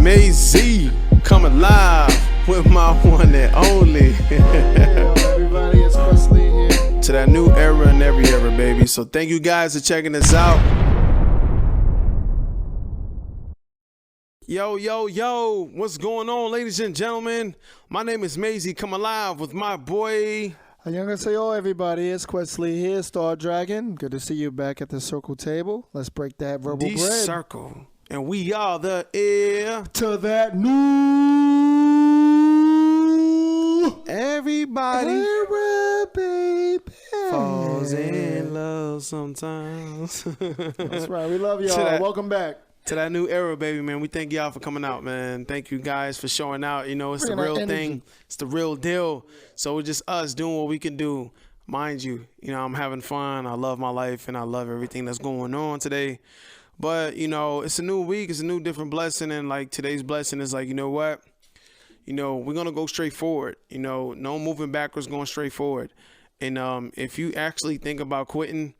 Mazy coming live with my one and only. Everybody, it's Presley here. To that new era and every era, baby. So thank you guys for checking us out. Yo, what's going on, ladies and gentlemen? My name is Mazy coming live with my boy. Annyeonghaseyo, everybody. It's Presley here, Star Dragon. Good to see you back at the circle table. Let's break that verbal The bread. circle. And we are the heir To that new everybody era, baby. falls in love sometimes. That's right. We love y'all. that- Welcome back. To that new era, baby, man. We thank y'all for coming out, man. Thank you guys for showing out. You know, it's the Bringing real that thing. energy. It's the real deal. So it's just us doing what we can do. Mind you, I'm having fun. I love my life, and I love everything that's going on today. But, it's a new week. It's a new different blessing. And, like, today's blessing is, like, you know what? We're going to go straight forward. No moving backwards, going straight forward. And if you actually think about quitting,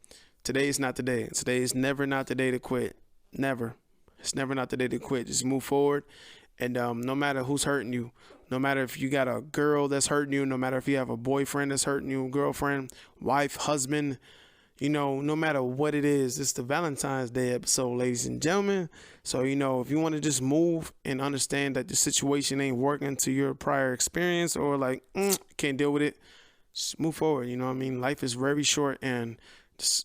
today is not the day. Today is never not the day to quit. Never. It's never not the day to quit. Just move forward. And no matter who's hurting you, no matter if you got a girl that's hurting you, no matter if you have a boyfriend that's hurting you, girlfriend, wife, husband, no matter what it is, it's the Valentine's Day episode, ladies and gentlemen. So, if you want to just move and understand that the situation ain't working to your prior experience or like, can't deal with it, just move forward. Life is very short, and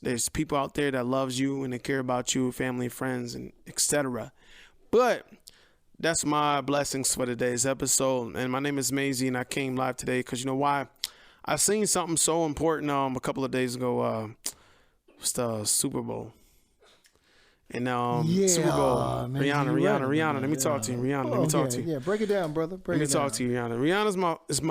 there's people out there that loves you and they care about you, family, friends, and etc. But that's my blessings for today's episode. And my name is Mazy, and I came live today because you know why? I seen something so important a couple of days ago. It's the Super Bowl. And Super Bowl. man, Rihanna. Let me talk to you, Rihanna. Let me talk to you. Yeah, break it down, brother. Let me talk to you, Rihanna. Rihanna's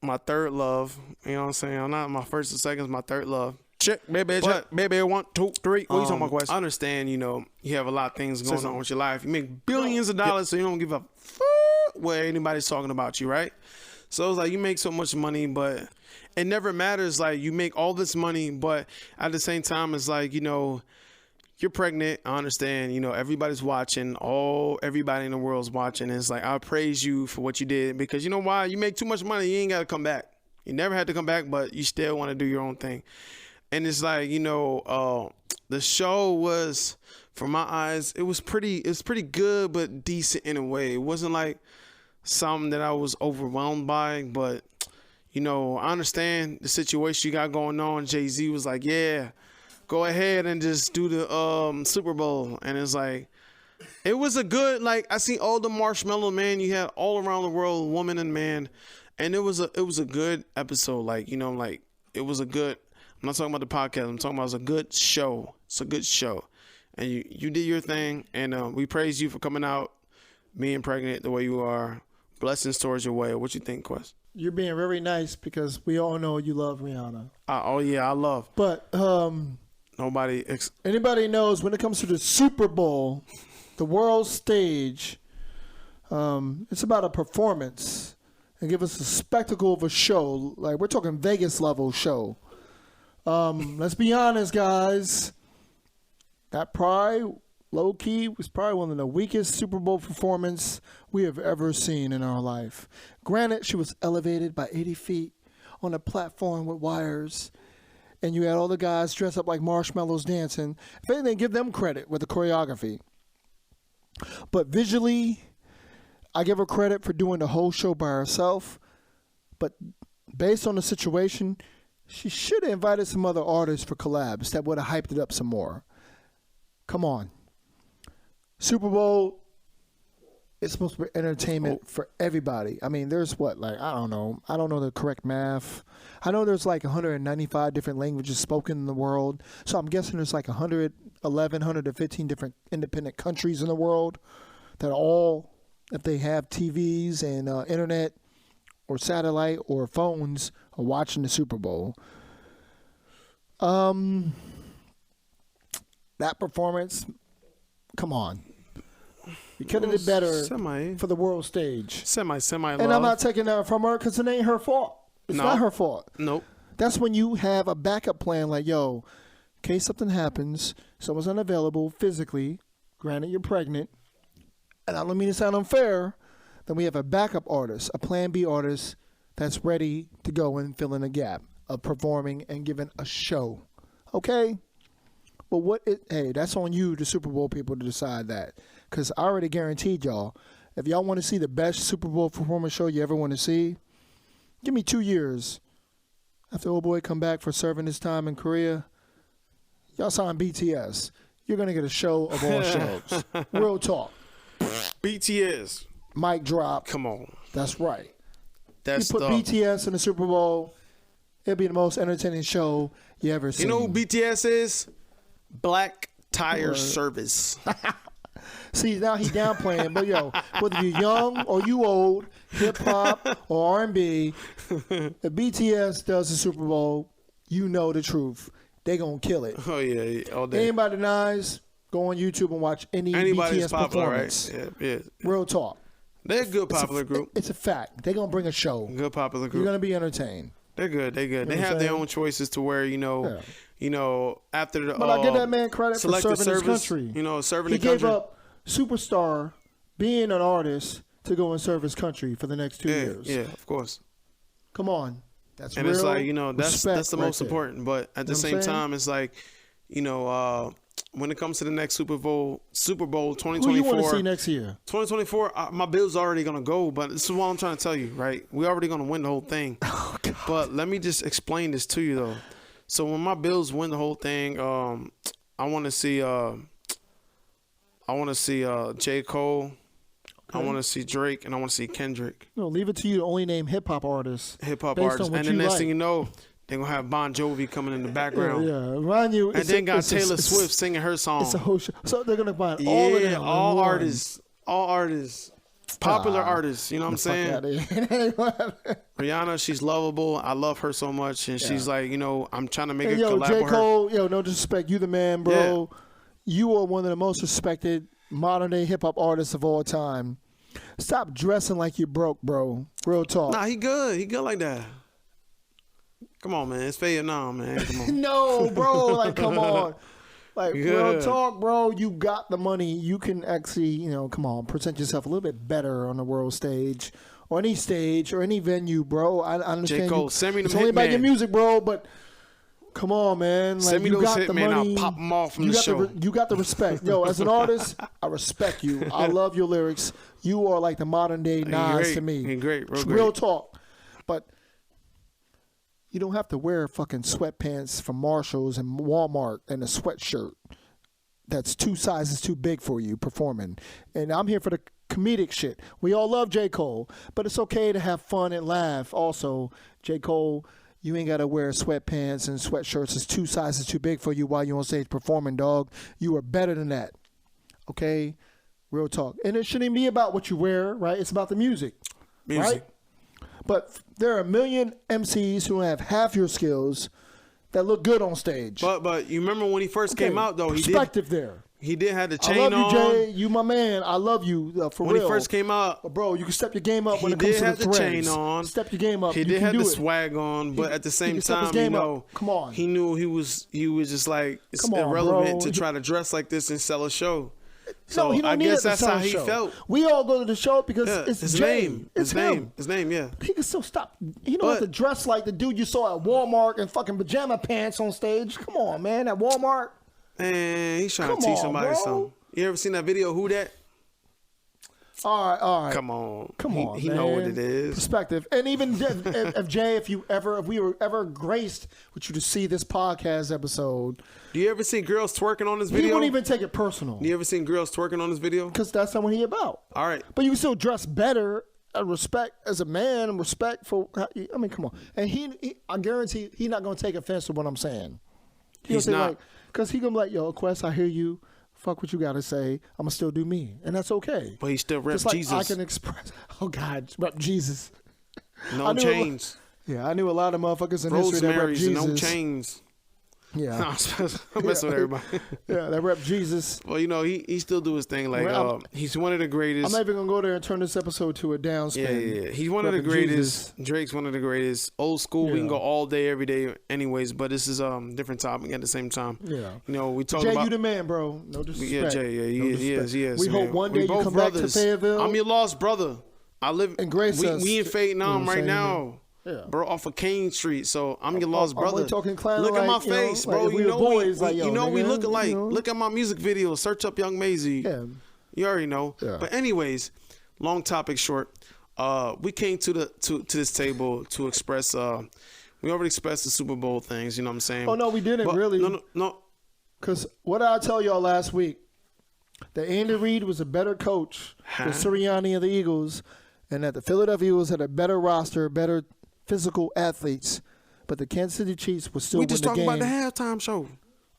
my third love. You know what I'm saying? I'm not my first or second, it's my third love. Check, baby. But, Check, baby. 1, 2, 3. What you talking about, Quest? I understand, you have a lot of things going on with your life. You make billions of dollars, so you don't give a fuck what anybody's talking about you, right? So it's like you make so much money, but it never matters. Like you make all this money, but at the same time, it's like, you're pregnant. I understand, everybody's watching. Everybody in the world's watching. And it's like, I praise you for what you did because you know why? You make too much money. You ain't got to come back. You never had to come back, but you still want to do your own thing. And it's like, the show was, from my eyes, it was pretty good, but decent in a way. It wasn't like something that I was overwhelmed by, but, I understand the situation you got going on. Jay-Z was like, yeah, go ahead and just do the Super Bowl. And it's like, it was a good, like, I see all the Marshmallow Man you had all around the world, woman and man. And it was a good episode. Like, it was a good, I'm not talking about the podcast. I'm talking about it was a good show. It's a good show. And you did your thing. And we praise you for coming out, being pregnant the way you are. Blessings towards your way. What you think, Quest? You're being very nice because we all know you love Rihanna. I love. But anybody knows when it comes to the Super Bowl, the world stage, it's about a performance and give us a spectacle of a show. Like we're talking Vegas level show. Let's be honest, guys. That probably, low key, was probably one of the weakest Super Bowl performance we have ever seen in our life. Granted, she was elevated by 80 feet on a platform with wires, and you had all the guys dressed up like marshmallows dancing. If anything, give them credit with the choreography. But visually, I give her credit for doing the whole show by herself. But based on the situation, she should have invited some other artists for collabs that would have hyped it up some more. Come on. Super Bowl, it's supposed to be entertainment for everybody. I mean, there's I don't know the correct math. I know there's like 195 different languages spoken in the world. So I'm guessing there's like 115 different independent countries in the world that all, if they have TVs and internet or satellite or phones, are watching the Super Bowl. That performance, come on. You could have did better for the world stage. Semi love. And I'm not taking that from her because it ain't her fault. It's not her fault. Nope. That's when you have a backup plan like, yo, in case something happens, someone's unavailable physically, granted you're pregnant, and I don't mean to sound unfair, then we have a backup artist, a plan B artist that's ready to go and fill in a gap of performing and giving a show. Okay? But hey, that's on you, the Super Bowl people, to decide that. Because I already guaranteed y'all, if y'all want to see the best Super Bowl performance show you ever want to see, give me 2 years. After old boy come back for serving his time in Korea, y'all sign BTS. You're going to get a show of all shows. Real talk. BTS. Mic drop. Come on. That's right. That's you put BTS in the Super Bowl, it'll be the most entertaining show you ever seen. You know who BTS is? Black Tire Service. See, now he downplaying, but yo, whether you're young or you old, hip hop or R&B, if BTS does the Super Bowl, you know the truth. They gonna kill it. Oh yeah, all day. Anybody denies, go on YouTube and watch Anybody's BTS popular, performance. right? Yeah. Real talk. They're a good popular group. It's a fact. They're gonna bring a show. Good popular group. You're gonna be entertained. They're good. They have their own choices to where after the. But I give that man credit for serving his country. Serving the country. He gave up superstar, being an artist, to go and serve his country for the next 2 years. Yeah, of course. Come on. That's and real it's like, that's the right most there. important. But at the same time, it's like, when it comes to the next Super Bowl 2024. Who you want to see next year? 2024, my Bills are already going to go. But this is what I'm trying to tell you, right? We're already going to win the whole thing. Oh, God. But let me just explain this to you, though. So when my Bills win the whole thing, I want to see J. Cole. Okay. I want to see Drake, and I want to see Kendrick. No, leave it to you to only name hip-hop artists. And the next thing you know, they're going to have Bon Jovi coming in the background. Yeah. Remind you. And then got Taylor Swift singing her song. It's a whole show. So they're going to find all of them. All artists. Popular artists. You know what I'm saying? Rihanna, she's lovable. I love her so much. And she's like, I'm trying to make a collab with her. J. Cole, no disrespect. You the man, bro. Yeah. You are one of the most respected modern-day hip-hop artists of all time. Stop dressing like you broke, bro. Real talk. Nah, he good. He good like that. Come on, man. It's Vietnam, man. Come on. No, bro. Like, come on. Like, real talk, bro. You got the money. You can actually, come on, present yourself a little bit better on the world stage or any venue, bro. I understand. J. Cole, send me the It's only about your music, bro, but come on, man. Like, send me those hit, man. I'll pop them off from the show. You got the respect. Yo, as an artist, I respect you. I love your lyrics. You are like the modern day Nas to me. You're great, real talk. But you don't have to wear fucking sweatpants from Marshalls and Walmart and a sweatshirt that's 2 sizes too big for you performing. And I'm here for the comedic shit. We all love J. Cole, but it's okay to have fun and laugh. Also, J. Cole, you ain't got to wear sweatpants and sweatshirts that's 2 sizes too big for you while you're on stage performing, dog. You are better than that. Okay? Real talk. And it shouldn't be about what you wear, right? It's about the music. Right? But there are a million MCs who have half your skills that look good on stage. But you remember when he first came out, though, he did have the chain on. I love you, Jay. You my man. I love you for real. When he first came out, but bro, you can step your game up when it comes to the threads. He did have the chain on. Step your game up. He did have the swag on, but at the same time, come on. He knew he was just like it's irrelevant to try to dress like this and sell a show. So he don't need guess that's how he felt. We all go to the show because it's his Jay. name. It's him. His name, yeah. He can still stop. He don't have to dress like the dude you saw at Walmart in fucking pajama pants on stage. Come on, man. At Walmart. Man, he's trying to teach somebody something. You ever seen that video, Who Dat? All right. Come on. He man. know what it is. Perspective. And even if Jay, if we were ever graced with you to see this podcast episode. Do you ever see girls twerking on this video? He wouldn't even take it personal. Do you ever seen girls twerking on this video? Because that's not what he about. All right. But you can still dress better and respect as a man and respect for, I mean, come on. And I guarantee he's not going to take offense to what I'm saying. He's not. Because he's going to be like, yo, Quest, I hear you. Fuck what you got to say. I'm going to still do me. And that's okay. But he still reps Jesus. I can express, oh God, rep Jesus. No chains. I knew a lot of motherfuckers in history that rep Jesus. No chains. Yeah. No, I'm messing with everybody. Yeah, that rep Jesus. Well, he still do his thing. Like, he's one of the greatest. I'm not even going to go there and turn this episode to a downspin. Yeah. He's one of the greatest. Jesus. Drake's one of the greatest. Old school, we can go all day, every day anyways, but this is different topic at the same time. Yeah. We talk Jay, about... you the man, bro. No disrespect. Yeah, Jay, he is. We hope one day you come back to Fayetteville. I'm your lost brother. I live... And grace us. We in Fayetteville right now. Yeah. Bro, off of Kane Street, so I'm your lost brother. Talking clown, look at my face, bro. Like we look alike. Look at my music video. Search up Young Maisie. Yeah. You already know. Yeah. But anyways, long topic short. We came to this table to express. We already expressed the Super Bowl things. You know what I'm saying? Oh no, we didn't really. No. Because what did I tell y'all last week? That Andy Reid was a better coach than Sirianni of the Eagles, and that the Philadelphia Eagles had a better roster, better physical athletes, but the Kansas City Chiefs was still we win just the talking game. about the halftime show.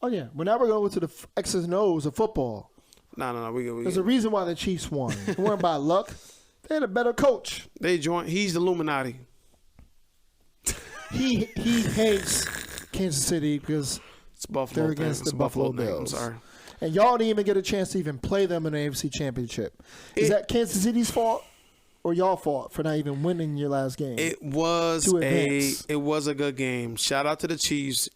Oh yeah, but now we're going to the X's and O's of football. No. There's a reason why the Chiefs won. It weren't by luck. They had a better coach. They joined. He's the Illuminati. He hates Kansas City because it's Buffalo. They're against the Buffalo Bills. I'm sorry. And y'all didn't even get a chance to even play them in the AFC Championship. Is that Kansas City's fault? Or y'all fault for not even winning your last game? It was a good game. Shout out to the Chiefs.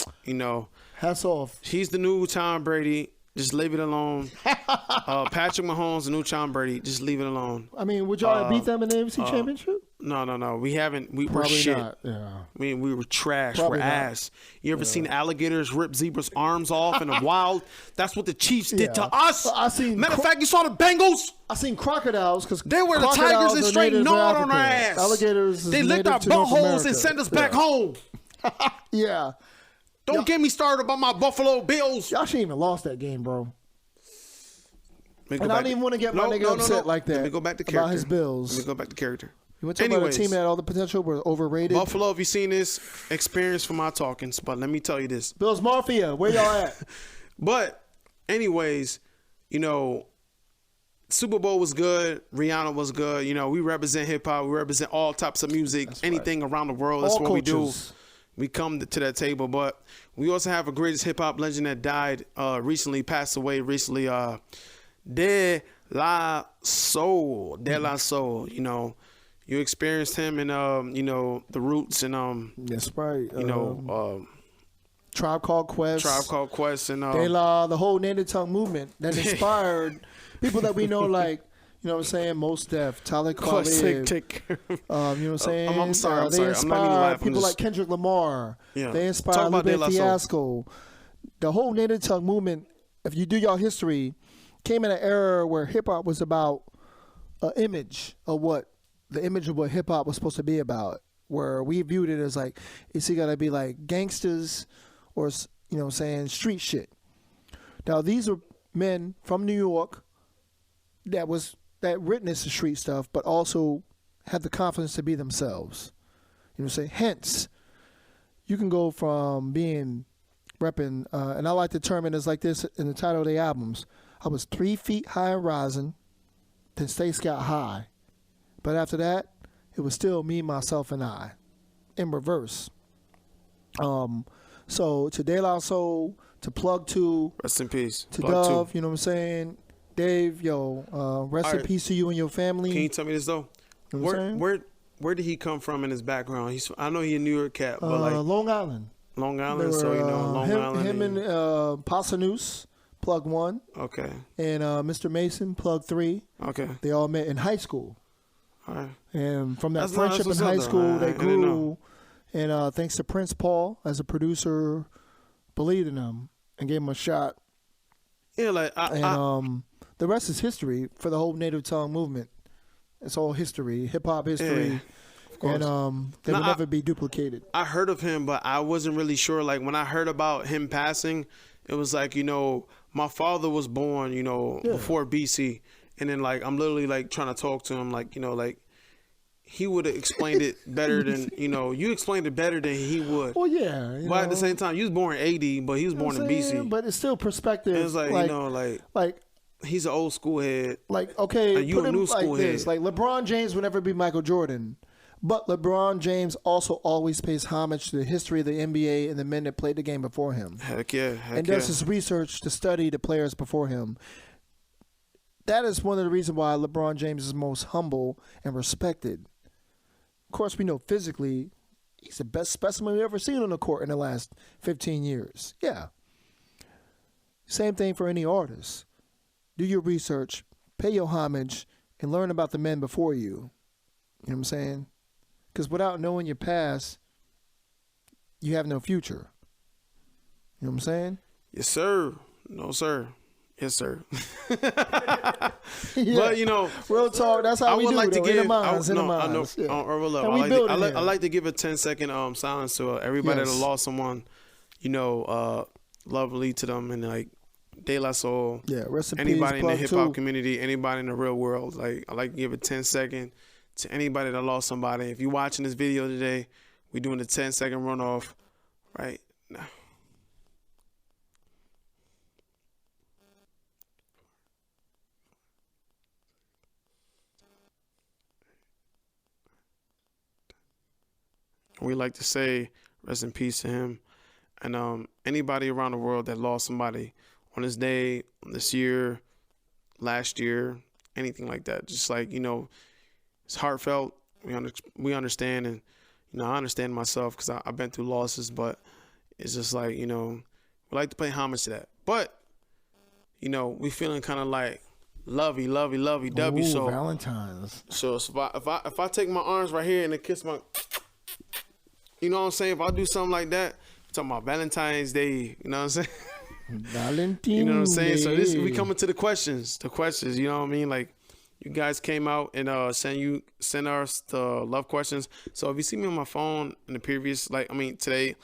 Hats off. He's the new Tom Brady. Just leave it alone. Patrick Mahomes, the new Tom Brady. Just leave it alone. I mean, would y'all have beat them in the AFC Championship? No. We haven't. We're Probably shit. Not. Yeah. We were trash. Probably we're not. ass. You ever seen alligators rip zebras' arms off in the wild? That's what the Chiefs did to us. Matter of fact, you saw the Bengals? I seen crocodiles because they were the tigers and straight gnawed on our ass. Alligators. They licked our buttholes and sent us back home. Yeah. Don't get me started about my Buffalo Bills. Y'all shouldn't even lost that game, bro. And I don't even want to get my nigga upset like that. Let me go back to character. About his Bills. Let me go back to character. You want to talk about a team that had all the potential were overrated? Buffalo, if you seen this, experience from my talkings. But let me tell you this. Bills Mafia, where y'all at? But anyways, Super Bowl was good. Rihanna was good. We represent hip-hop. We represent all types of music. That's anything around the world. That's what cultures. We do. We come to that table. But we also have a greatest hip-hop legend that died recently, passed away recently. De La Soul. You experienced him in the Roots and that's right. Tribe Called Quest and De La, the whole Native Tongue movement that inspired people that we know, like what I'm saying, Mos Def, Talib Kweli. You know what I'm saying? I'm sorry. They inspired people like Kendrick Lamar. Yeah. They inspired Lupe Fiasco. The whole Native Tongue movement, if you do your history, came in an era where hip hop was about an image of what hip hop was supposed to be about, where we viewed it as like it's gotta be like gangsters or street shit. Now these are men from New York that witnessed the street stuff, but also had the confidence to be themselves. Hence, you can go from being repping, and I like to term it as like this in the title of the albums. I was 3 feet high and rising, then Stace got high. But after that, it was still me, myself, and I, in reverse. So to De La Soul, to Plug 2. Rest in peace. To Dove, you know what I'm saying? Dave, rest in peace to you and your family. Can you tell me this, though? You know where did he come from in his background? I know he's a New York cat, but Long Island. Long Island, Long Island. Him and Pasanus, Plug 1. Okay. And Mr. Mason, Plug 3. Okay. They all met in high school. All right. And from that friendship in high school, they grew. And thanks to Prince Paul, as a producer, believed in them and gave him a shot. Yeah, the rest is history for the whole Native Tongue movement. It's all history, hip-hop history. Yeah, and they will never be duplicated. I heard of him, but I wasn't really sure. Like, when I heard about him passing, it was like, my father was born, before BC. And then, I'm literally, trying to talk to him, he would have explained it better than, you explained it better than he would. Well, yeah. But at the same time, you was born in AD, but he was born in BC. But it's still perspective. And it's he's an old school head. Okay, you put a him new school like this. head. LeBron James would never be Michael Jordan. But LeBron James also always pays homage to the history of the NBA and the men that played the game before him. Heck yeah. And does his research to study the players before him. That is one of the reasons why LeBron James is most humble and respected. Of course, we know physically he's the best specimen we've ever seen on the court in the last 15 years. Yeah. Same thing for any artist. Do your research, pay your homage, and learn about the men before you. You know what I'm saying? Because without knowing your past, you have no future. You know what I'm saying? Yes, sir. No, sir. Yes, sir. Yeah. But, you know, real talk, that's how we do it. In the minds. I like to give a 10-second silence to everybody that lost someone, you know, lovely to them, and like De La Soul. Yeah, rest in anybody peace, in the hip hop too. community, anybody in the real world. Like, I like to give a 10-second to anybody that lost somebody. If you're watching this video today, we're doing a 10-second runoff right now. We like to say rest in peace to him. And anybody around the world that lost somebody on this day, this year, last year, anything like that. Just like, you know, it's heartfelt. We understand, and, you know, I understand myself because I've been through losses, but it's just like, you know, we like to pay homage to that. But, you know, we feeling kind of like lovey dovey. Ooh, So Valentines. So if I take my arms right here and then kiss my, you know what I'm saying? If I do something like that, I'm talking about Valentine's Day, you know what I'm saying? Valentine. You know what I'm saying? So Day. we coming to the questions, you know what I mean? Like, you guys came out and send us the love questions. So if you see me on my phone in the previous, today,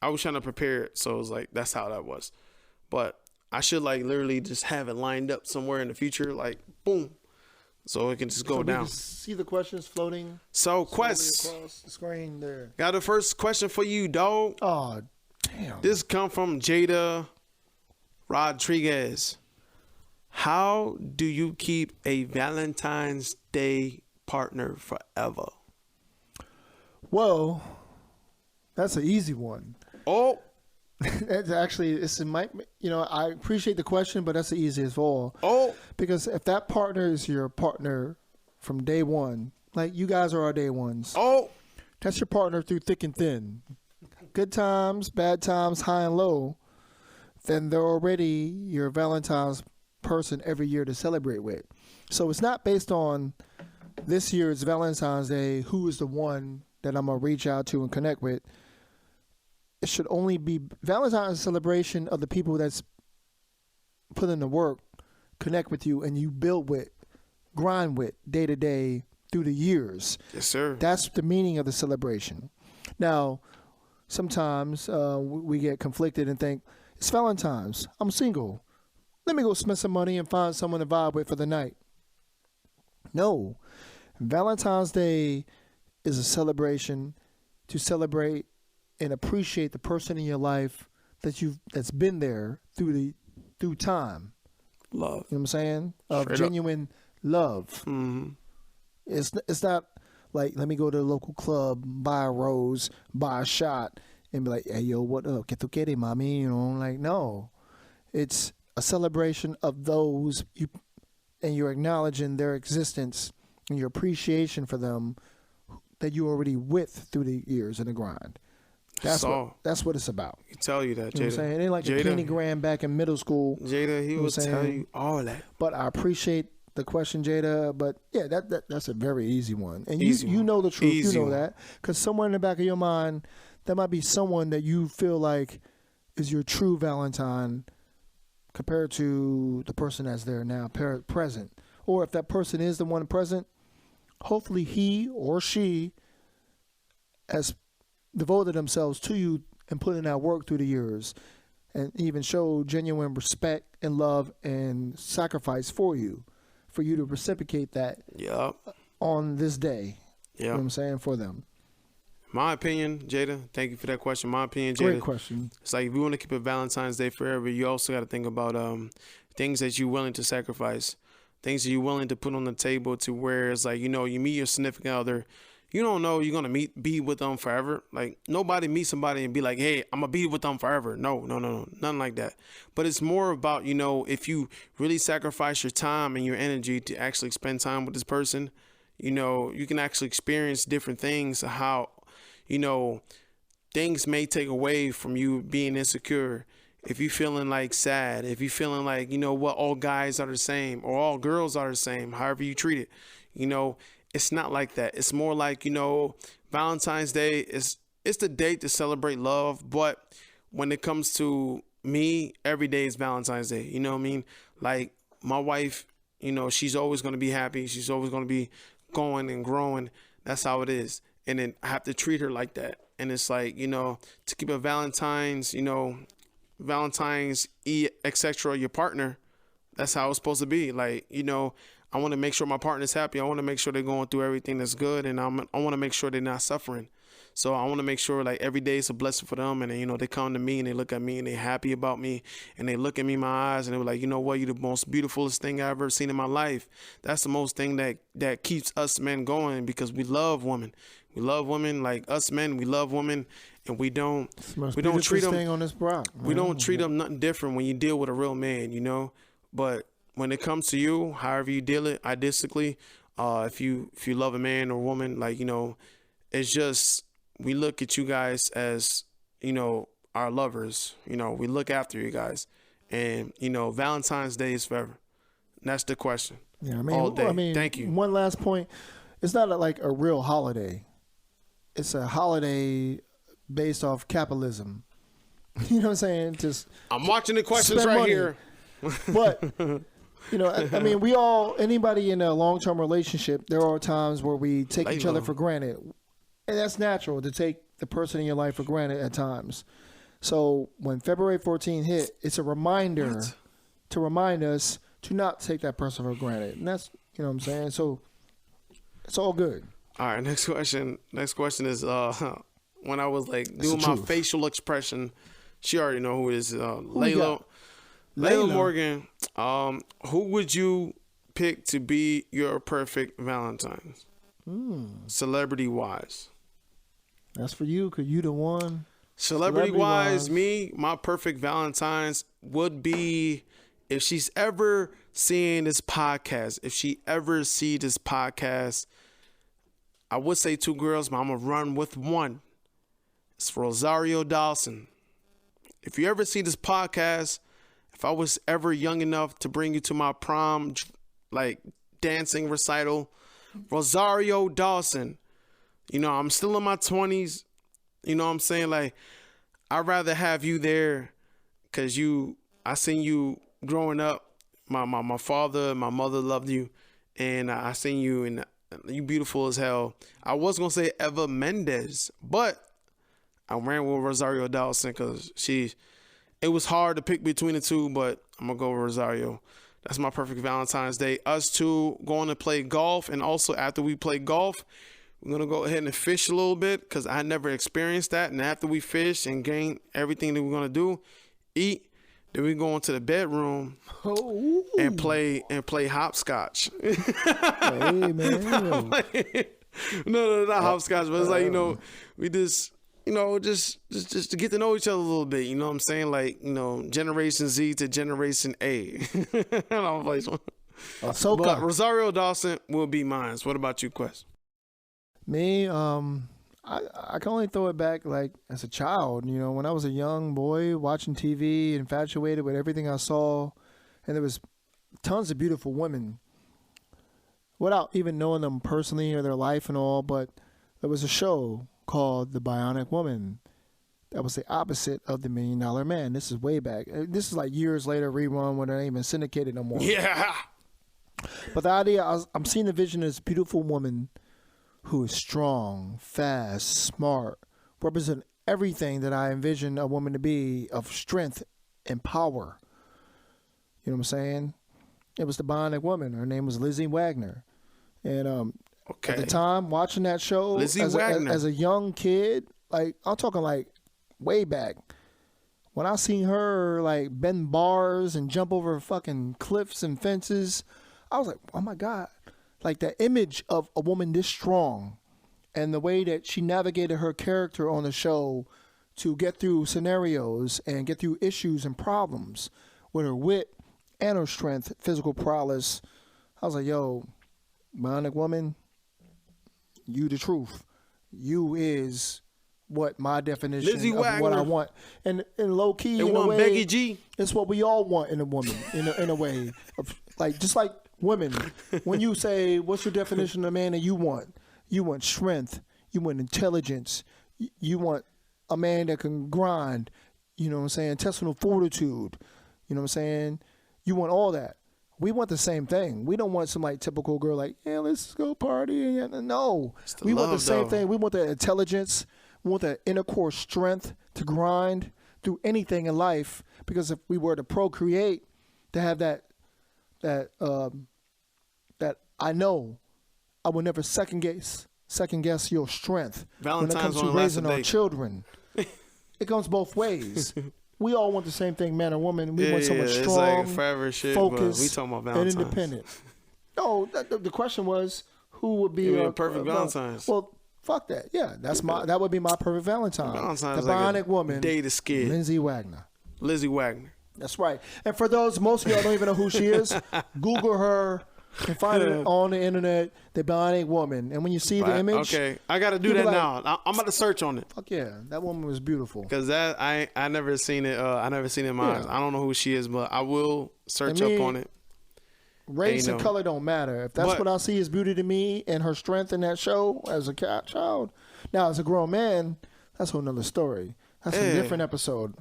I was trying to prepare it. So it was like, that's how that was. But I should like literally just have it lined up somewhere in the future, like boom. So it can just go down. We can see the questions floating. So quests Across the screen there. Got the first question for you, dog. Oh, damn. This come from Jada Rodriguez. How do you keep a Valentine's Day partner forever? Well, that's an easy one. Oh, It's actually, I appreciate the question, but that's the easiest of all. oh, Because if that partner is your partner from day one, like you guys are our day ones, oh. that's your partner through thick and thin. Good times, bad times, high and low, then they're already your Valentine's person every year to celebrate with. So it's not based on this year's Valentine's Day, who is the one that I'm going to reach out to and connect with. It should only be Valentine's celebration of the people that's put in the work, connect with you, and you build with, grind with day to day through the years. Yes, sir. That's the meaning of the celebration. Now, sometimes we get conflicted and think, it's Valentine's. I'm single. Let me go spend some money and find someone to vibe with for the night. No. Valentine's Day is a celebration to celebrate and appreciate the person in your life that's been there through time. Love. You know what I'm saying? Of Straight genuine love. Mm-hmm. It's not like, let me go to the local club, buy a rose, buy a shot, and be like, hey, yo, what up? Que tu quieres, mami? You know, like, no. It's a celebration of those and you're acknowledging their existence and your appreciation for them that you're already with through the years in the grind. That's what it's about. I can tell you that, Jada. You know what I'm saying? It ain't like Jada, a Kenny Graham back in middle school. Jada, he will tell you all that. But I appreciate the question, Jada. But yeah, that's a very easy one. And Easy you one. know the truth. Easy You know one. that. Because somewhere in the back of your mind, there might be someone that you feel like is your true Valentine compared to the person that's there now, present. Or if that person is the one present, hopefully he or she has devoted themselves to you and put in that work through the years and even show genuine respect and love and sacrifice for you to reciprocate that Yep. on this day. You know what Yep. I'm saying? For them. My opinion, Jada, thank you for that question. My opinion, Jada, Great question. it's like if you want to keep a Valentine's Day forever, you also got to think about things that you're willing to sacrifice, things that you're willing to put on the table to where it's like, you know, you meet your significant other, you don't know you're gonna be with them forever. Like nobody meets somebody and be like, hey, I'm gonna be with them forever. No, nothing like that. But it's more about, if you really sacrifice your time and your energy to actually spend time with this person, you can actually experience different things. How, things may take away from you being insecure. If you feeling like sad, if you feeling like, all guys are the same or all girls are the same, however you treat it, it's not like that. It's more like, Valentine's Day it's the date to celebrate love. But when it comes to me, every day is Valentine's Day. You know what I mean? Like my wife, she's always going to be happy. She's always going to be going and growing. That's how it is. And then I have to treat her like that. And it's like, to keep a Valentine's, etc. your partner, that's how it's supposed to be. Like, I want to make sure my partner's happy. I want to make sure they're going through everything that's good, and I want to make sure they're not suffering. So I want to make sure like every day is a blessing for them, and they come to me and they look at me and they're happy about me, and they look at me in my eyes and they're like, you know what, you're the most beautifulest thing I've ever seen in my life. That's the most thing that keeps us men going, because we love women. We love women. Like us men, we love women, and we don't treat them thing on this block, we don't treat them nothing different when you deal with a real man, But when it comes to you, however you deal it, idealistically, if you love a man or woman, like, it's just, we look at you guys as, our lovers. We look after you guys, and Valentine's Day is forever. And that's the question. Yeah, I mean, all day. Thank you. One last point: it's not like a real holiday. It's a holiday based off capitalism. You know what I'm saying? Just I'm watching the questions right money. here. But I mean, anybody in a long-term relationship, there are times where we take each other for granted, and that's natural to take the person in your life for granted at times. So when February 14th hit, it's a reminder to remind us to not take that person for granted, and that's what I'm saying. So it's all good. All right, next question. Next question is when I was like doing my facial expression, she already know who it is. Layla Morgan. Who would you pick to be your perfect Valentine's? Celebrity wise. That's for you, cause you the one. Celebrity wise, my perfect Valentine's would be, if she's ever seeing this podcast, if she ever see this podcast, I would say 2 girls, but I'm going to run with one. It's Rosario Dawson. If you ever see this podcast, if I was ever young enough to bring you to my prom, like dancing recital, Rosario Dawson, I'm still in my 20s. You know what I'm saying? Like, I'd rather have you there because I seen you growing up. My father and my mother loved you, and I seen you, and you beautiful as hell. I was going to say Eva Mendes, but I ran with Rosario Dawson because it was hard to pick between the two, but I'm going to go with Rosario. That's my perfect Valentine's Day. Us two going to play golf, and also after we play golf, we're going to go ahead and fish a little bit because I never experienced that. And after we fish and gain everything that we're going to do, eat, then we go into the bedroom and play hopscotch. Hey, man. No, not hopscotch, but it's like, we just, just to get to know each other a little bit. You know what I'm saying? Like, Generation Z to Generation A. But Rosario Dawson will be mine. What about you, Quest? Me, I can only throw it back like as a child, when I was a young boy watching TV, infatuated with everything I saw, and there was tons of beautiful women without even knowing them personally or their life and all, but there was a show called The Bionic Woman that was the opposite of The $1 Million Man. This is way back. This is like years later, rerun when it ain't even syndicated no more. Yeah. But the idea, I'm seeing the vision of this beautiful woman who is strong, fast, smart, represent everything that I envision a woman to be, of strength and power. You know what I'm saying? It was the Bionic Woman. Her name was Lizzie Wagner. And at the time, watching that show as a young kid, like I'm talking like way back, when I seen her like bend bars and jump over fucking cliffs and fences, I was like, oh my God. Like the image of a woman this strong and the way that she navigated her character on the show to get through scenarios and get through issues and problems with her wit and her strength, physical prowess. I was like, yo, bionic woman, you the truth. You is what my definition Lizzie of Wagner. what I want. And low key, They in a want way, Becky G. it's what we all want in a woman, in a way. Like, just like women, when you say, what's your definition of a man that you want? You want strength. You want intelligence. You want a man that can grind, you know what I'm saying, intestinal fortitude. You know what I'm saying? You want all that. We want the same thing. We don't want some like typical girl like, yeah, let's go party. No, we want the same thing. We want the intelligence. We want the inner core strength to grind through anything in life. Because if we were to procreate, to have that I know I will never second guess your strength when it comes to raising our children. It goes both ways. We all want the same thing, man or woman. We want someone strong, it's like forever shit, focused, we talking about and Valentines. independent. No, the question was, who would be a perfect Valentines? Well, fuck that. Yeah, that would be my perfect Valentine. Valentine's the like bionic woman, date is scared. Lizzie Wagner. That's right. And for those, most of y'all don't even know who she is. Google her and find her on the internet, the bionic woman. And when you see the image, okay, I got to do that now. I'm about to search on it. Fuck yeah, that woman was beautiful. Because that I never seen it. I never seen it in my eyes. I don't know who she is, but I will search up on it. Race and color don't matter. If that's what I see as beauty to me and her strength in that show as a child. Now, as a grown man, that's a whole nother story. That's a different episode.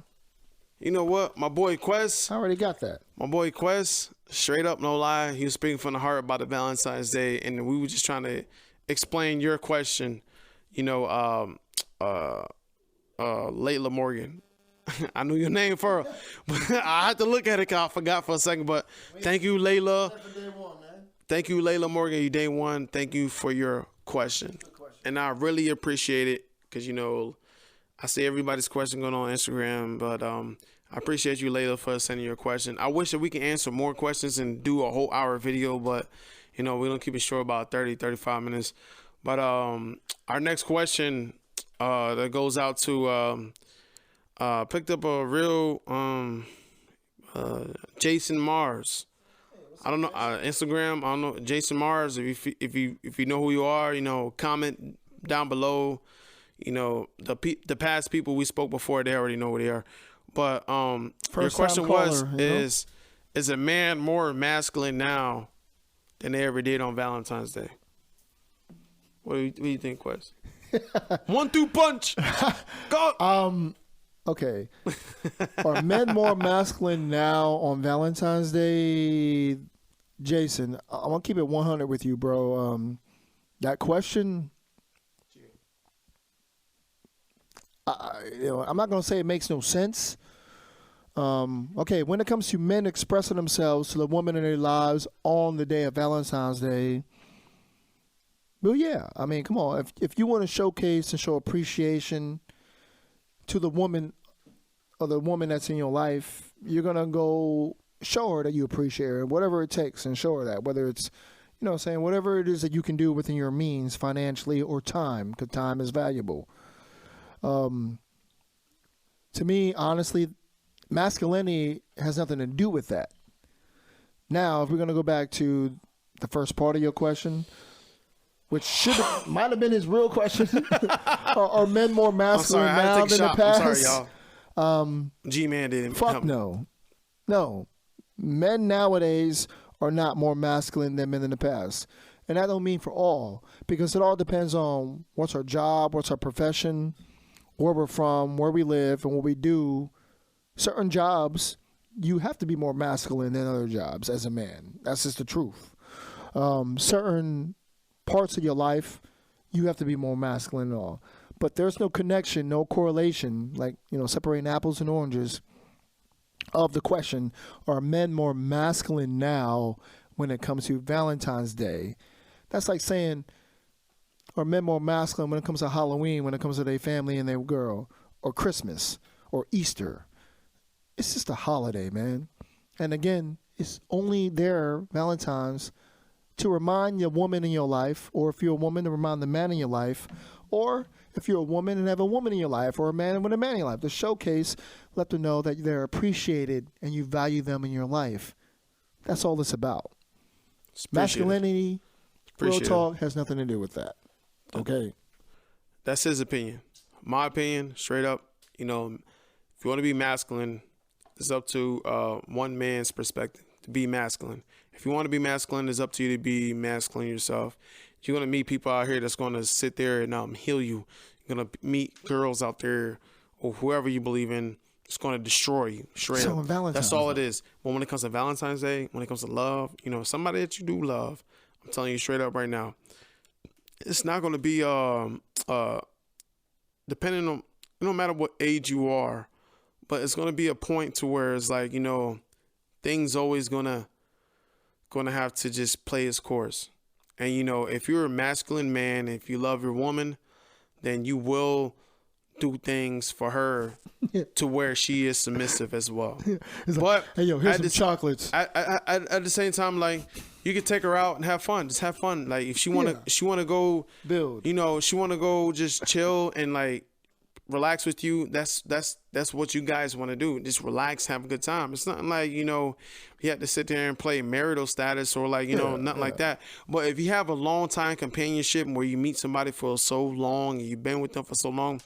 You know what? My boy Quest. I already got that. My boy Quest, straight up, no lie, he was speaking from the heart about the Valentine's Day, and we were just trying to explain your question. You know, Layla Morgan. I knew your name for her, but I had to look at it because I forgot for a second. But thank you, Layla. Thank you, Layla Morgan. You day one. Thank you for your question. And I really appreciate it because, you know, I see everybody's question going on Instagram, but I appreciate you, Layla, for sending your question. I wish that we can answer more questions and do a whole hour video, but, you know, we're going to keep it short, about 30, 35 minutes. But our next question that goes out to picked up a real Jason Mars. I don't know, Instagram. I don't know, Jason Mars. If you know who you are, you know, comment down below. You know, the past people we spoke before, they already know who they are. But your question is a man more masculine now than they ever did on Valentine's Day? What do you think, Quest? 1-2 punch. Go. Okay. Are men more masculine now on Valentine's Day? Jason, I'm gonna keep it 100 with you, bro. That question, I'm not gonna say it makes no sense. Okay, when it comes to men expressing themselves to the woman in their lives on the day of Valentine's Day, well, yeah. I mean, come on. If you want to showcase and show appreciation to the woman or the woman that's in your life, you're gonna go show her that you appreciate her, whatever it takes, and show her that. Whether it's, you know what I'm saying, whatever it is that you can do within your means financially or time, because time is valuable. To me, honestly, masculinity has nothing to do with that. Now, if we're going to go back to the first part of your question, which might have been his real question, are men more masculine now than the past? I'm sorry, y'all. G-Man didn't. Fuck no. No. Men nowadays are not more masculine than men in the past. And that don't mean for all, because it all depends on what's our job, what's our profession, where we're from, where we live, and what we do. Certain jobs, you have to be more masculine than other jobs as a man. That's just the truth. Certain parts of your life, you have to be more masculine and all. But there's no connection, no correlation, like, you know, separating apples and oranges of the question, are men more masculine now when it comes to Valentine's Day? That's like saying, are men more masculine when it comes to Halloween, when it comes to their family and their girl, or Christmas, or Easter? It's just a holiday, man. And again, it's only their Valentine's to remind the woman in your life, or if you're a woman, to remind the man in your life, or if you're a woman and have a woman in your life, or a man with a man in your life, to showcase, let them know that they're appreciated and you value them in your life. That's all it's about. Masculinity, real talk, has nothing to do with that. Okay? That's his opinion. My opinion, straight up, if you want to be masculine, it's up to one man's perspective to be masculine. If you want to be masculine, it's up to you to be masculine yourself. You're going to meet people out here that's going to sit there and heal you. You're going to meet girls out there or whoever you believe in. It's going to destroy you straight up. That's all it is. But when it comes to Valentine's Day, when it comes to love, somebody that you do love, I'm telling you straight up right now, it's not going to be depending on, no matter what age you are, but it's going to be a point to where it's like, things always going to have to just play its course. And, if you're a masculine man, if you love your woman, then you will do things for her to where she is submissive as well. But hey, yo, here's some chocolates. At the same time, like, you could take her out and have fun. Just have fun. Like, if she want to go build, she want to go just chill and like relax with you. That's what you guys want to do. Just relax, have a good time. It's nothing like, you have to sit there and play marital status or like, nothing like that. But if you have a long time companionship where you meet somebody for so long and you've been with them for so long,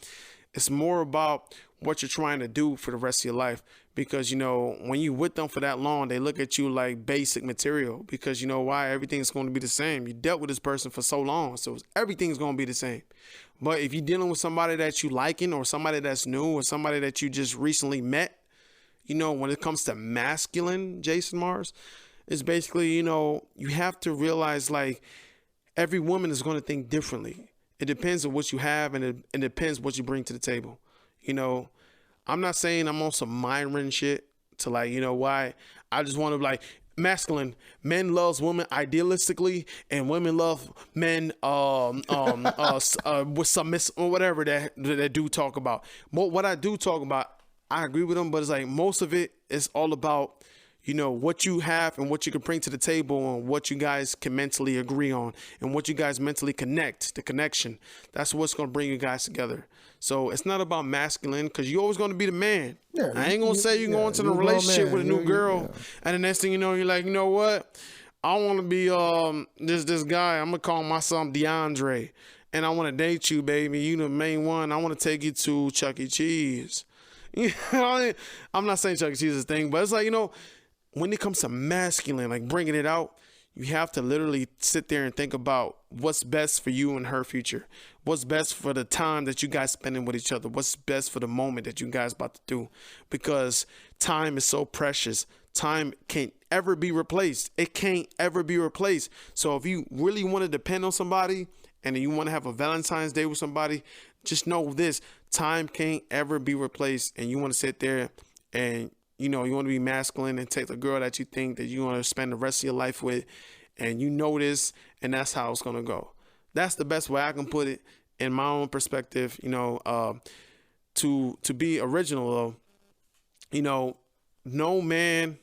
it's more about what you're trying to do for the rest of your life. Because, when you with them for that long, they look at you like basic material. Because why? Everything's going to be the same. You dealt with this person for so long, so everything's going to be the same. But if you're dealing with somebody that you liking or somebody that's new or somebody that you just recently met, when it comes to masculine, Jason Mars, it's basically, you have to realize like every woman is going to think differently. It depends on what you have and it depends what you bring to the table. I'm not saying I'm on some mind-reading shit to like, why I just want to like masculine. Men loves women idealistically and women love men with submissive or whatever that do talk about. But what I do talk about, I agree with them, but it's like most of it is all about what you have and what you can bring to the table and what you guys can mentally agree on and what you guys mentally connect, the connection. That's what's going to bring you guys together. So it's not about masculine because you're always going to be the man. Yeah, I ain't going to say you go into a relationship with a new girl and the next thing you know, you're like, you know what? I want to be this guy. I'm going to call myself DeAndre and I want to date you, baby. You the main one. I want to take you to Chuck E. Cheese. I'm not saying Chuck E. Cheese is a thing, but it's like, when it comes to masculine, like bringing it out, you have to literally sit there and think about what's best for you and her future. What's best for the time that you guys spending with each other. What's best for the moment that you guys about to do. Because time is so precious. Time can't ever be replaced. It can't ever be replaced. So if you really want to depend on somebody and you want to have a Valentine's Day with somebody, just know this. Time can't ever be replaced. And you want to sit there and you want to be masculine and take the girl that you think that you want to spend the rest of your life with, and this, and that's how it's going to go. That's the best way I can put it in my own perspective, to be original though. No man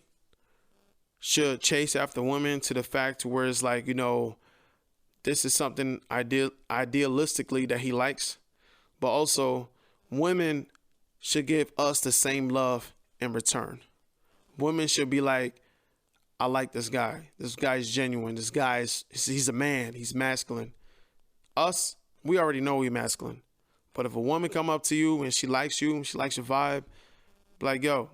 should chase after women to the fact to where it's like, this is something idealistically that he likes, but also women should give us the same love in return. Women should be like, I like this guy. This guy's genuine. This guy's he's a man. He's masculine. Us, we already know we're masculine. But if a woman come up to you and she likes you, she likes your vibe, be like, yo,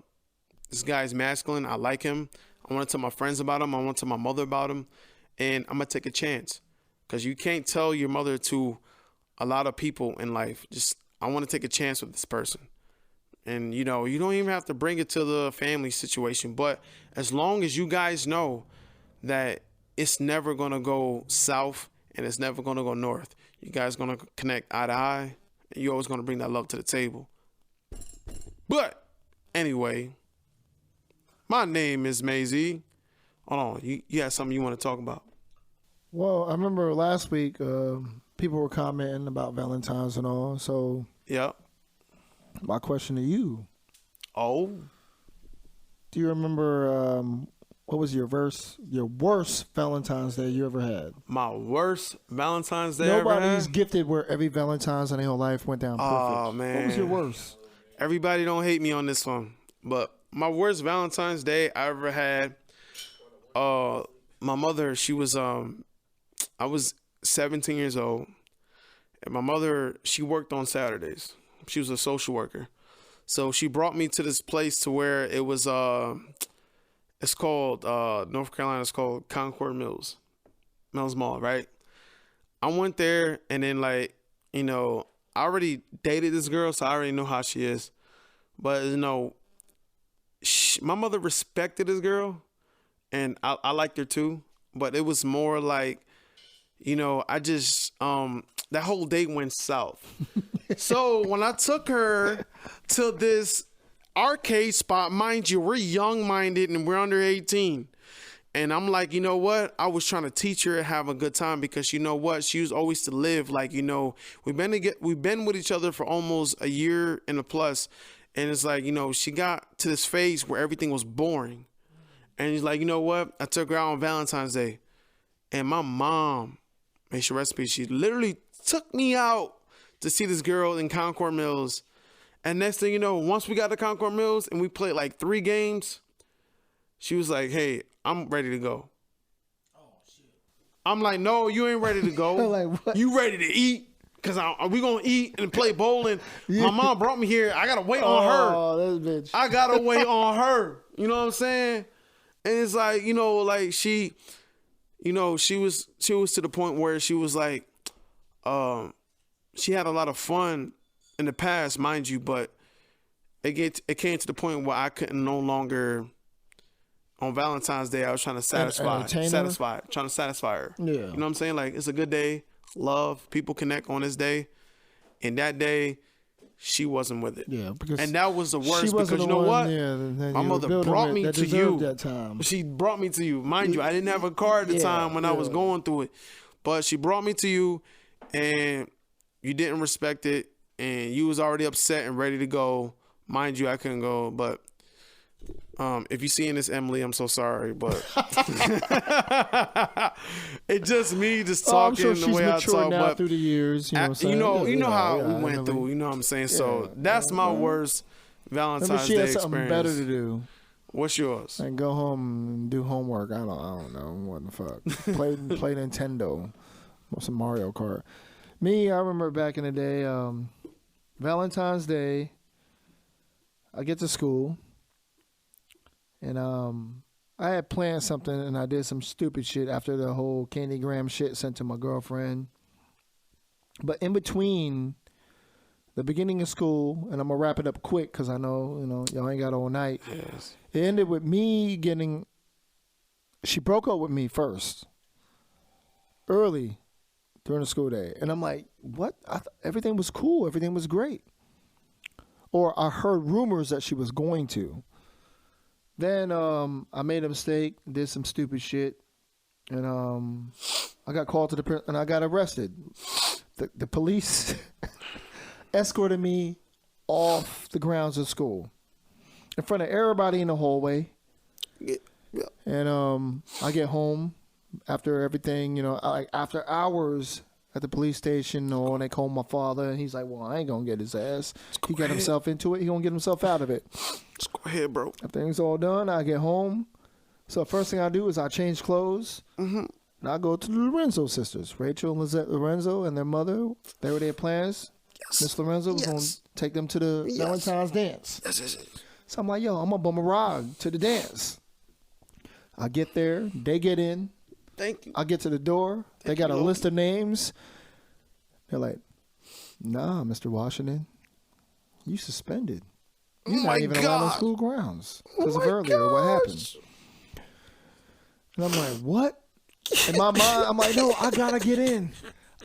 this guy's masculine. I like him. I want to tell my friends about him. I want to tell my mother about him. And I'm going to take a chance. Because you can't tell your mother to a lot of people in life, just, I want to take a chance with this person. And, you don't even have to bring it to the family situation. But as long as you guys know that it's never going to go south and it's never going to go north, you guys going to connect eye to eye. And you're always going to bring that love to the table. But anyway, my name is Maisie. Hold on. You had something you want to talk about? Well, I remember last week people were commenting about Valentines and all. So yeah. My question to you. Oh. Do you remember What was your worst Valentine's Day you ever had? My worst Valentine's Day ever Nobody's had? gifted where every Valentine's in their whole life went down perfect. Oh, man. What was your worst? Everybody don't hate me on this one, but my worst Valentine's Day I ever had, my mother, she was, I was 17 years old, and my mother, she worked on Saturdays. She was a social worker. So she brought me to this place to where it was, it's called, North Carolina, it's called Concord Mills Mall, right? I went there, and then, like, you know, I already dated this girl, so I already know how she is. But, you know, my mother respected this girl, and I liked her too. But it was more like, you know, I just, that whole date went south. So when I took her to this arcade spot, mind you, we're young-minded and we're under 18. And I'm like, you know what? I was trying to teach her to have a good time because you know what? She was always to live. Like, you know, we've been with each other for almost a year and a plus. And it's like, you know, she got to this phase where everything was boring. And he's like, you know what? I took her out on Valentine's Day. And my mom, may she rest in peace, she literally took me out to see this girl in Concord Mills. And next thing you know, once we got to Concord Mills and we played like 3 games, she was like, hey, I'm ready to go. Oh, shit. I'm like, no, you ain't ready to go. Like, what? You ready to eat? Because we going to eat and play bowling. Yeah. My mom brought me here. I got to wait on her. Oh, this bitch. I got to wait on her. You know what I'm saying? And it's like, you know, like she, you know, she was to the point where she was like, she had a lot of fun in the past, mind you, but it came to the point where I couldn't no longer. On Valentine's Day, I was trying to satisfy her. Yeah. You know what I'm saying? Like, it's a good day, love, people connect on this day. And that day, she wasn't with it. Yeah, because and that was the worst because you know what? My mother brought me to you. That time. She brought me to you. Mind you, I didn't have a car at the time when I was going through it. But she brought me to you, and you didn't respect it, and you was already upset and ready to go. Mind you, I couldn't go, but if you seeing this, Emily, I'm so sorry, but it's just me just talking I'm sure the way I she's talk. now but through the years, you know how we went through. You know what I'm saying? So that's my worst Valentine's she Day has something experience. better to do. What's yours? And go home and do homework. I don't know what the fuck. Play Nintendo or some Mario Kart. Me, I remember back in the day, Valentine's Day. I get to school. And I had planned something, and I did some stupid shit after the whole candygram shit sent to my girlfriend. But in between the beginning of school, and I'm going to wrap it up quick because I know, y'all ain't got all night. Yes. It ended with me she broke up with me first, early during the school day. And I'm like, what? Everything was cool. Everything was great. Or I heard rumors that she was going to. Then I made a mistake, did some stupid shit, and I got called to the and I got arrested. The police escorted me off the grounds of school in front of everybody in the hallway. Yeah. And I get home after everything, after hours at the police station, and they called my father, and he's like, well, I ain't gonna get his ass. He got himself into it. He gonna get himself out of it. Just go ahead, bro. Everything's all done. I get home. So first thing I do is I change clothes. Mm-hmm. And I go to the Lorenzo sisters, Rachel and Lizette Lorenzo and their mother. They were their plans. Yes. Miss Lorenzo was going to take them to the Valentine's dance. Yes. So I'm like, yo, I'm going to bum a ride to the dance. I get there. They get in. Thank you. I get to the door. They got a list of names. They're like, nah, Mr. Washington, you suspended. You're not even allowed on school grounds because of earlier what happened. And I'm like, what? In my mind, I'm like, no, I got to get in.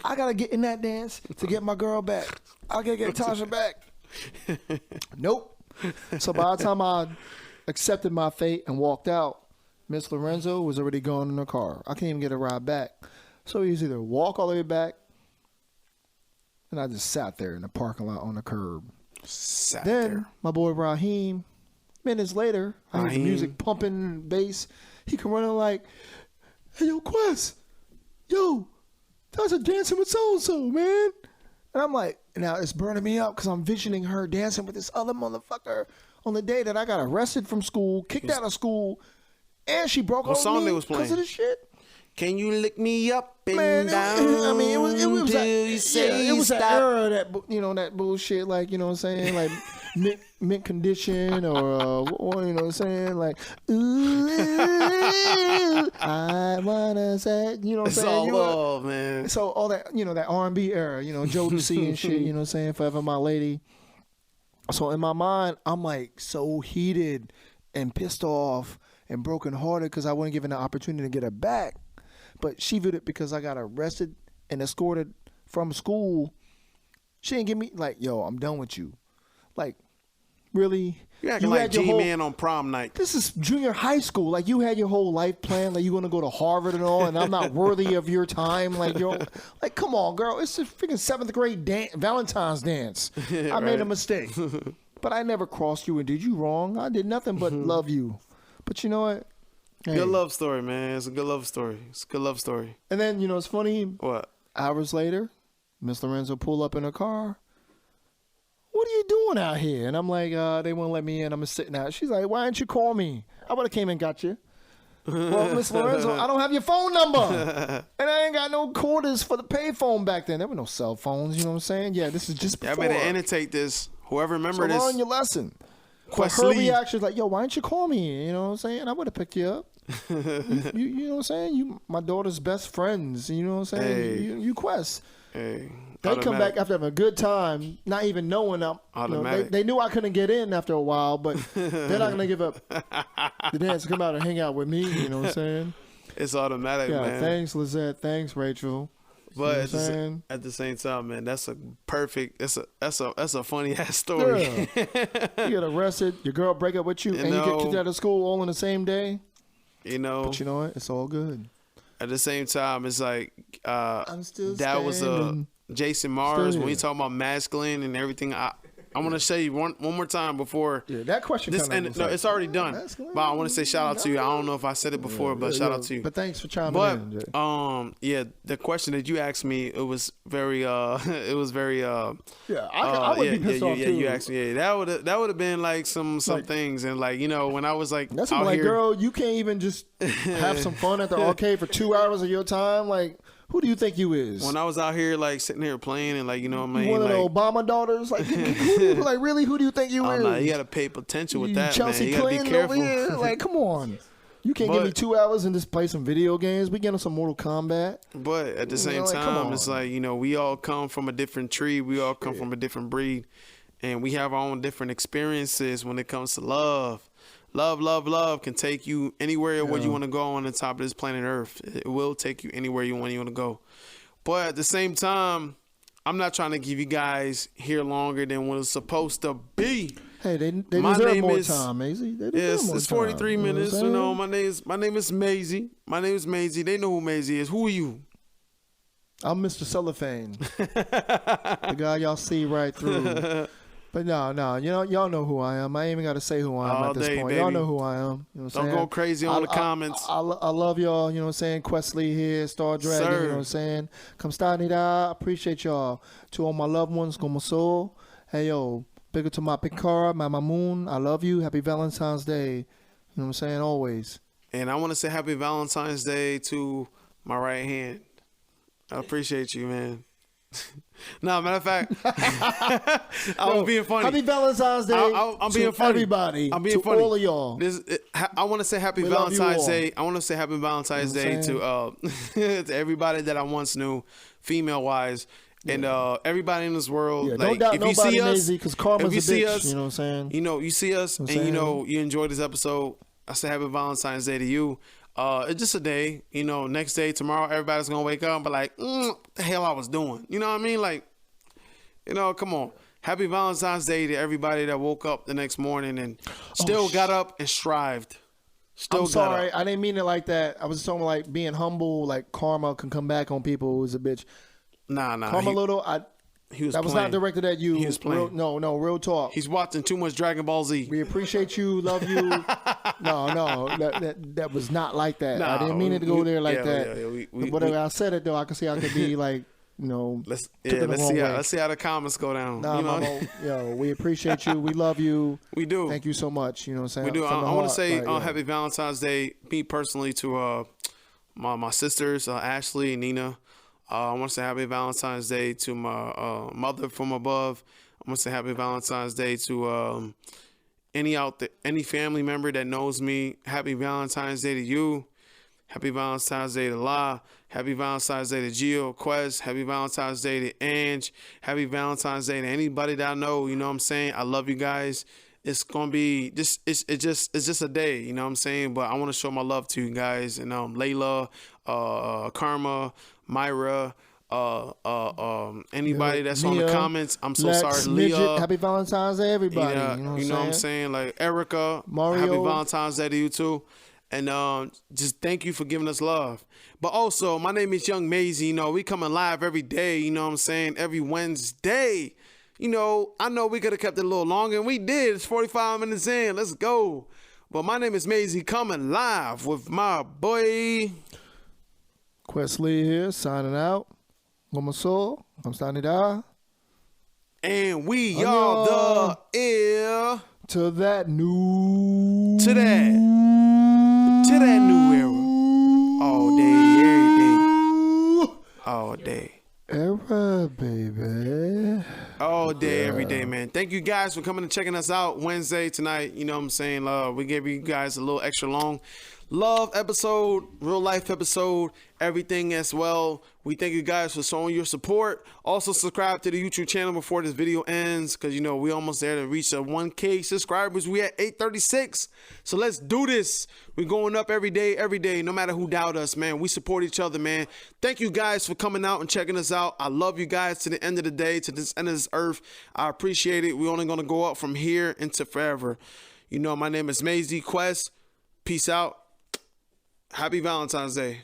I got to get in that dance to get my girl back. I got to get Tasha back. Nope. So by the time I accepted my fate and walked out, Miss Lorenzo was already gone in her car. I can't even get a ride back. So he was either walk all the way back, and I just sat there in the parking lot on the curb. Then my boy Raheem, minutes later, I hear the music pumping bass. he come running like, hey, yo, Quest, yo, that's a dancing with so-and-so, man. And I'm like, now it's burning me up because I'm visioning her dancing with this other motherfucker on the day that I got arrested from school, kicked out of school, and she broke What up song with they me was playing? because of this shit. Can you lick me up and Man, down? it was till that, you say it was stop? that era that that bullshit, like, you know what I'm saying, like mint condition or you know what I'm saying, like, ooh, I wanna say, you know what I'm It's saying, all love, man. so all that, that R&B era, Jodeci and shit, you know what I'm saying, Forever My Lady. So in my mind, I'm like so heated and pissed off and brokenhearted because I wasn't given the opportunity to get her back. But she viewed it because I got arrested and escorted from school. She didn't give me, like, yo, I'm done with you. Like, really? You acting like G-Man on prom night. This is junior high school. Like, you had your whole life planned. Like, you're going to go to Harvard and all, and I'm not worthy of your time. Like, like, come on, girl. It's a freaking 7th grade Valentine's dance. I made a mistake. But I never crossed you and did you wrong. I did nothing but love you. But you know what? Hey. Good love story, man. It's a good love story. It's a good love story. And then, it's funny. What? Hours later, Miss Lorenzo pull up in her car. What are you doing out here? And I'm like, they won't let me in. I'm sitting out. She's like, why didn't you call me? I would have came and got you. Well, Miss Lorenzo, I don't have your phone number. And I ain't got no quarters for the payphone back then. There were no cell phones, you know what I'm saying? Yeah, this is just before. I better annotate this. Whoever remember this. Learn your lesson. But her reaction is like, yo, why didn't you call me? You know what I'm saying? I would have picked you up. you know what I'm saying? You my daughter's best friends. You know what I'm saying? Hey. You Quest. Hey. They come back after having a good time, not even knowing they knew I couldn't get in after a while, but they're not gonna give up the dance to come out and hang out with me. You know what I'm saying? It's automatic, man. Thanks, Lizette. Thanks, Rachel. But at the same time, man, that's a perfect. That's a funny ass story. Yeah. You get arrested, your girl break up with you, and you get kicked out of school all in the same day. But you know what? It's all good. At the same time, it's like I'm still that was Jason Mars when he talking about masculine and everything. I want to say you one more time before. Yeah, that question. It's already done. But I want to say shout out to you. I don't know if I said it before, but shout out to you. But thanks for chiming in. But the question that you asked me, it was very. I would be pissed off too. You asked me. Yeah, that would have been like some things, and like when I was like, that's out like, girl, you can't even just have some fun at the arcade for 2 hours of your time, like. Who do you think you is? When I was out here, like, sitting here playing and, like, you know what I mean? One of the Obama daughters? Like, really, who do you think you is? Nah, you got to pay potential with that, Chelsea man. You got to be careful. Over here? Like, come on. You can't give me 2 hours and just play some video games. We get on some Mortal Kombat. But at the same time, it's like, we all come from a different tree. We all come from a different breed. And we have our own different experiences when it comes to love. Love can take you anywhere where you want to go on the top of this planet Earth. It will take you anywhere you want to go. But at the same time, I'm not trying to give you guys here longer than what it's supposed to be. Hey, they deserve more time, Maisie. Yes, it's 43 minutes. My name is Maisie. My name is Maisie. They know who Maisie is. Who are you? I'm Mr. Cellophane. The guy y'all see right through. But no, y'all know who I am. I ain't even got to say who I am at this point. Baby. Y'all know who I am. You know what I'm Don't go crazy on the comments. I love y'all. You know what I'm saying? Questley here, Star Dragon. Sir. You know what I'm saying? Come I appreciate y'all. To all my loved ones, como soul. Hey, yo, big up to my Picard, my Moon. I love you. Happy Valentine's Day. You know what I'm saying? Always. And I want to say happy Valentine's Day to my right hand. I appreciate you, man. No, matter of fact, I was being funny. Happy Valentine's Day. I'm being funny. Everybody. I'm being funny. All of y'all. I want to say happy Valentine's Day. I want to say happy Valentine's Day to to everybody that I once knew, female wise, and everybody in this world. Yeah, like, don't doubt if nobody, you see us, because karma's if you a see bitch. us, you know what I'm saying? You see us, and you enjoy this episode. I say happy Valentine's Day to you. It's just a day, next day, tomorrow, everybody's going to wake up and be like, what the hell I was doing? You know what I mean? Like, come on. Happy Valentine's Day to everybody that woke up the next morning and still got up and strived. I'm sorry. I didn't mean it like that. I was talking like being humble, like karma can come back on people who's a bitch. Nah. Karma little, He was That was playing. not directed at you. He was playing. Real talk. He's watching too much Dragon Ball Z. We appreciate you, love you. No, that was not like that. I didn't mean it to go there like that. But I said it though. I could see I could be like, let's see how the comments go down. We appreciate you. We love you. We do. Thank you so much. You know what I'm saying? We do. I want to say Happy Valentine's Day, me personally, to my sisters, Ashley and Nina. I want to say Happy Valentine's Day to my mother from above. I want to say Happy Valentine's Day to any family member that knows me. Happy Valentine's Day to you. Happy Valentine's Day to La. Happy Valentine's Day to Gio, Quest. Happy Valentine's Day to Ange. Happy Valentine's Day to anybody that I know. You know what I'm saying? I love you guys. It's gonna be just it's just a day, you know what I'm saying? But I want to show my love to you guys. And Layla, Karma, Myra, anybody that's on the comments. I'm so sorry, Leah. Happy Valentine's Day, everybody. You know what I'm saying? Like Erica, Mario. Happy Valentine's Day to you too. And just thank you for giving us love. But also, my name is Young Maisie. We coming live every day, you know what I'm saying? Every Wednesday. I know we could have kept it a little longer, and we did. It's 45 minutes in. Let's go. But my name is Maisie, coming live with my boy Quest Lee here, signing out. With my soul, I'm signing out. And we are the heir to that new era. All day, every day. All day. Era, baby. All day, every day, man. Thank you guys for coming and checking us out Wednesday tonight. You know what I'm saying? We gave you guys a little extra long love episode, real life episode, everything as well. We thank you guys for showing your support. Also, subscribe to the YouTube channel before this video ends, because we almost there to reach 1K subscribers. We at 836. So let's do this. We're going up every day, no matter who doubt us, man. We support each other, man. Thank you guys for coming out and checking us out. I love you guys to the end of the day, to this end of this earth. I appreciate it. We're only going to go up from here into forever. My name is Maisie Quest. Peace out. Happy Valentine's Day.